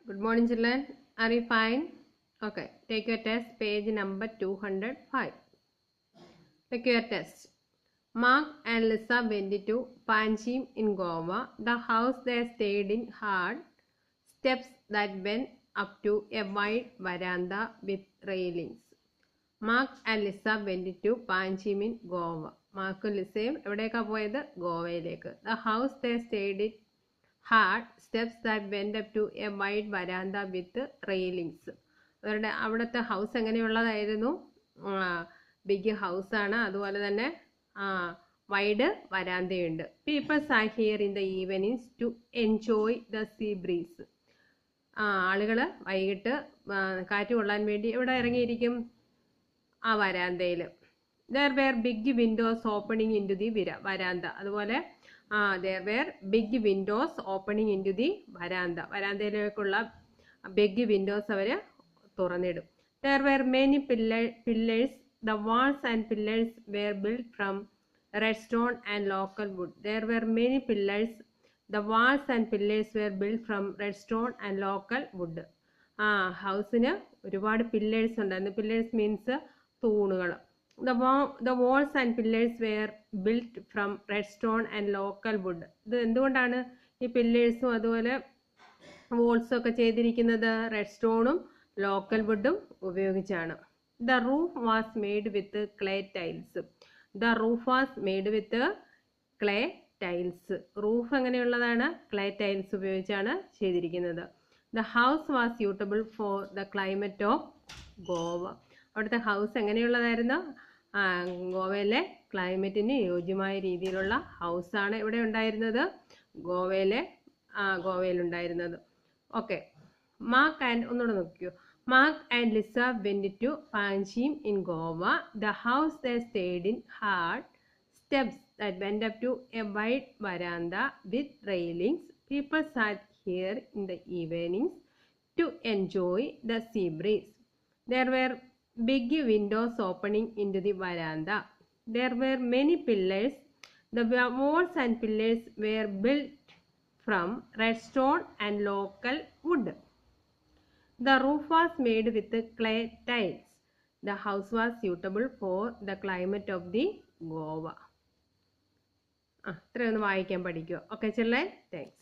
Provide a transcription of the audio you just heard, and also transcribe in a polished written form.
Good morning, children. Are you fine? Okay. Take your test, page number 205. Take your test. Mark and Lisa went to Panjim in Goa. The house they stayed in had steps that went up to a wide veranda with railings. Mark and Lisa went to Panjim in Goa. മാർക്കും ലിസയും എവിടേക്കാണ് പോയത്? ഗോവയിലേക്ക്. The house they stayed in had steps that went up to a wide veranda with railings. അവരുടെ അവിടുത്തെ house എങ്ങനെയുള്ളതായിരുന്നു? Big house ആണ്, അതുപോലെ തന്നെ wide വരാന്തയുണ്ട്. Peoples are here in the evenings to enjoy the sea breeze. ആളുകൾ വൈകിട്ട് കാറ്റ് കൊള്ളാൻ വേണ്ടി എവിടെ ഇറങ്ങിയിരിക്കും? ആ വരാന്തയിൽ. There were big windows opening into the veranda. അതുപോലെ there were big windows opening into the veranda. വരാന്തയിലേക്കുള്ള big windows our തുറന്നിടും. There were many pillars. The walls and pillars were built from red stone and local wood. There were many pillars. The walls and pillars were built from red stone and local wood. ഹൗസിന് ഒരുപാട് pillars ഉണ്ടായിരുന്നു. Pillars means തൂണുകൾ. The walls and pillars were built from red stone and local wood. ഇത് എന്തുകൊണ്ടാണ് ഈ പില്ലേഴ്സും അതുപോലെ വോൾസും ഒക്കെ ചെയ്തിരിക്കുന്നത്? Red സ്റ്റോണും local വുഡും ഉപയോഗിച്ചാണ്. The roof was made with clay tiles. The roof was made with clay tiles. Roof എങ്ങനെയുള്ളതാണ്? Clay tiles ഉപയോഗിച്ചാണ് ചെയ്തിരിക്കുന്നത്. The house was suitable for the climate of Goa. അവിടുത്തെ ഹൗസ് എങ്ങനെയുള്ളതായിരുന്നു? ഗോവയിലെ ക്ലൈമറ്റിന് യോജ്യമായ രീതിയിലുള്ള ഹൗസാണ് ഇവിടെ ഉണ്ടായിരുന്നത്, ഗോവയിലുണ്ടായിരുന്നത്. ഓക്കെ. മാർക്ക് ആൻഡ് ഒന്നുകൂടെ നോക്കിയോ. Mark and Lisa went to Panjim in Goa. The house they stayed in had steps that went up to a wide veranda with railings. People sat here in the evenings to enjoy the sea breeze. There were big windows opening into the veranda. There were many pillars. The walls and pillars were built from red stone and local wood. The roof was made with clay tiles. The house was suitable for the climate of the Goa. ഇത്രയൊന്ന് വായിക്കാൻ പഠിക്കുക. Okay, children? Thanks.